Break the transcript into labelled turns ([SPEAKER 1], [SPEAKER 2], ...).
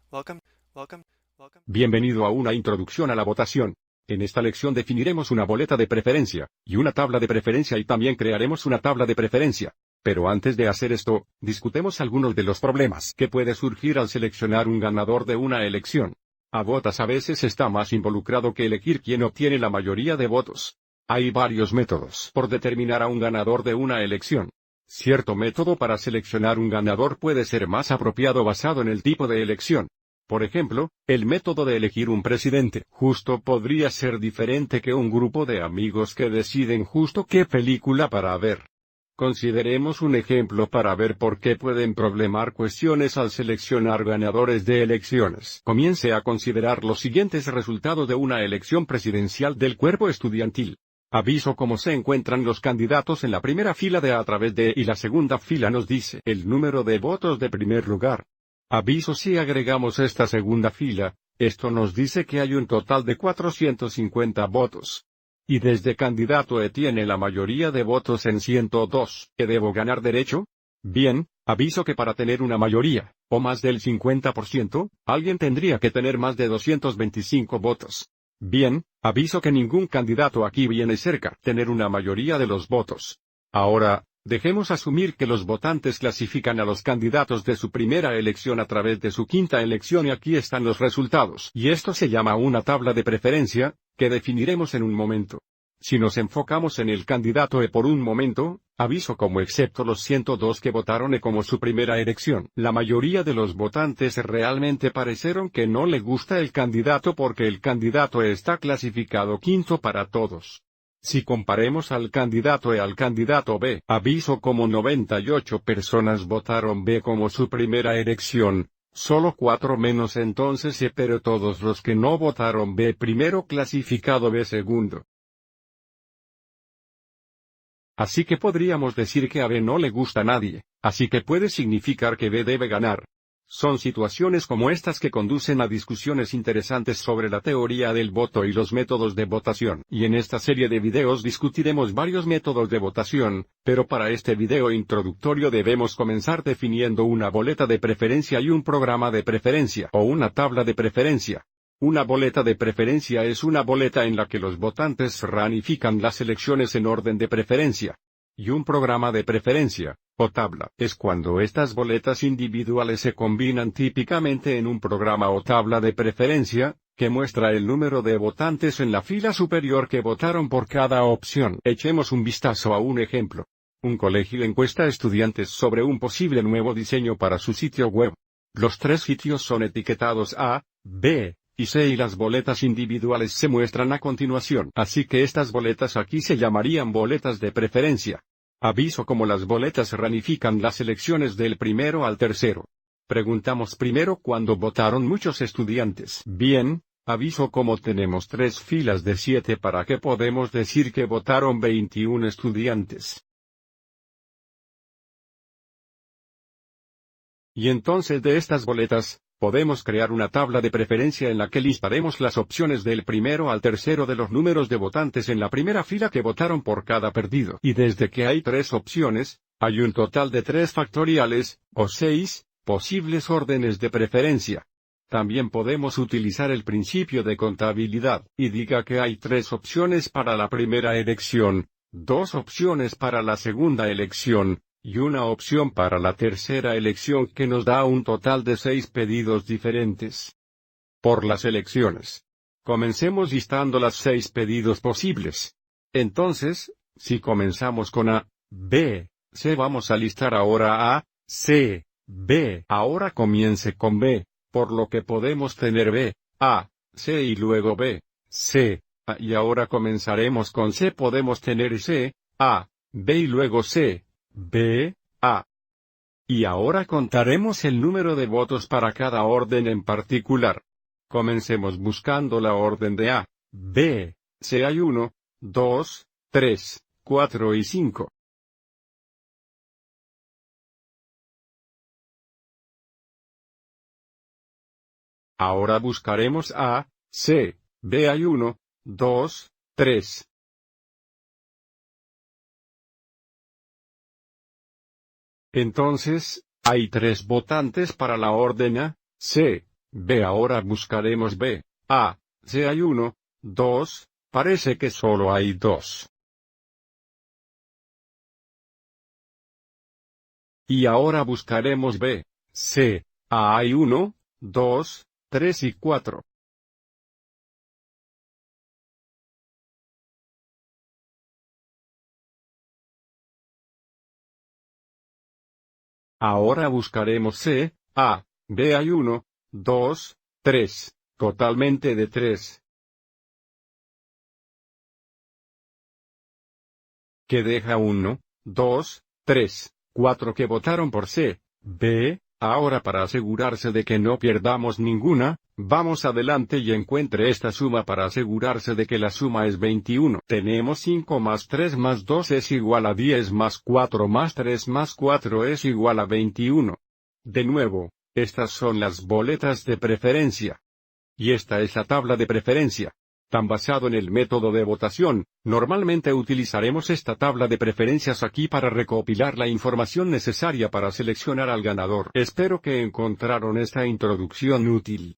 [SPEAKER 1] Welcome, welcome, welcome.
[SPEAKER 2] Bienvenido a una introducción a la votación. En esta lección definiremos una boleta de preferencia, y una tabla de preferencia y también crearemos una tabla de preferencia. Pero antes de hacer esto, discutemos algunos de los problemas que puede surgir al seleccionar un ganador de una elección. A votas a veces está más involucrado que elegir quién obtiene la mayoría de votos. Hay varios métodos por determinar a un ganador de una elección. Cierto método para seleccionar un ganador puede ser más apropiado basado en el tipo de elección. Por ejemplo, el método de elegir un presidente justo podría ser diferente que un grupo de amigos que deciden justo qué película para ver. Consideremos un ejemplo para ver por qué pueden problemar cuestiones al seleccionar ganadores de elecciones. Comience a considerar los siguientes resultados de una elección presidencial del cuerpo estudiantil. Aviso cómo se encuentran los candidatos en la primera fila de a través de y la segunda fila nos dice el número de votos de primer lugar. Aviso si agregamos esta segunda fila, esto nos dice que hay un total de 450 votos. Y desde candidato E tiene la mayoría de votos en 102, ¿que debo ganar derecho? Bien, aviso que para tener una mayoría, o más del 50%, alguien tendría que tener más de 225 votos. Bien, aviso que ningún candidato aquí viene cerca tener una mayoría de los votos. Ahora, dejemos asumir que los votantes clasifican a los candidatos de su primera elección a través de su quinta elección y aquí están los resultados. Y esto se llama una tabla de preferencia, que definiremos en un momento. Si nos enfocamos en el candidato E por un momento, aviso como excepto los 102 que votaron E como su primera elección. La mayoría de los votantes realmente parecieron que no le gusta el candidato porque el candidato E está clasificado quinto para todos. Si comparemos al candidato E al candidato B, aviso como 98 personas votaron B como su primera elección, solo 4 menos entonces E pero todos los que no votaron B primero clasificado B segundo. Así que podríamos decir que a B no le gusta a nadie, así que puede significar que B debe ganar. Son situaciones como estas que conducen a discusiones interesantes sobre la teoría del voto y los métodos de votación. Y en esta serie de videos discutiremos varios métodos de votación, pero para este video introductorio debemos comenzar definiendo una boleta de preferencia y un programa de preferencia o una tabla de preferencia. Una boleta de preferencia es una boleta en la que los votantes ramifican las elecciones en orden de preferencia. Y un programa de preferencia, o tabla, es cuando estas boletas individuales se combinan típicamente en un programa o tabla de preferencia, que muestra el número de votantes en la fila superior que votaron por cada opción. Echemos un vistazo a un ejemplo. Un colegio encuesta a estudiantes sobre un posible nuevo diseño para su sitio web. Los 3 sitios son etiquetados A, B, y C y las boletas individuales se muestran a continuación. Así que estas boletas aquí se llamarían boletas de preferencia. Aviso como las boletas ramifican las elecciones del primero al tercero. Preguntamos primero cuándo votaron muchos estudiantes. Bien, aviso como tenemos 3 filas de 7 para que podemos decir que votaron 21 estudiantes. Y entonces de estas boletas, podemos crear una tabla de preferencia en la que listaremos las opciones del primero al tercero de los números de votantes en la primera fila que votaron por cada perdido. Y desde que hay 3 opciones, hay un total de 3 factoriales, o 6, posibles órdenes de preferencia. También podemos utilizar el principio de contabilidad, y diga que hay 3 opciones para la primera elección, 2 opciones para la segunda elección, y una opción para la tercera elección que nos da un total de 6 pedidos diferentes. Por las elecciones. Comencemos listando las 6 pedidos posibles. Entonces, si comenzamos con A, B, C vamos a listar ahora A, C, B. Ahora comience con B, por lo que podemos tener B, A, C y luego B, C, A y ahora comenzaremos con C podemos tener C, A, B y luego C. B, A. Y ahora contaremos el número de votos para cada orden en particular. Comencemos buscando la orden de A, B, C. Hay 1, 2, 3, 4 y 5. Ahora buscaremos A, C, B. Hay 1, 2, 3. Entonces, hay 3 votantes para la orden A, C, B. Ahora buscaremos B. A. C hay 1, 2, parece que solo hay 2. Y ahora buscaremos B. C. A hay 1, 2, 3 y 4. Ahora buscaremos C. A. B hay 1, 2, 3, totalmente de 3. Que deja 1, 2, 3, 4 que votaron por C. B. Ahora para asegurarse de que no pierdamos ninguna, vamos adelante y encuentre esta suma para asegurarse de que la suma es 21. Tenemos 5 más 3 más 2 es igual a 10 más 4 más 3 más 4 es igual a 21. De nuevo, estas son las boletas de preferencia. Y esta es la tabla de preferencia. Tan basado en el método de votación, normalmente utilizaremos esta tabla de preferencias aquí para recopilar la información necesaria para seleccionar al ganador. Espero que encontraron esta introducción útil.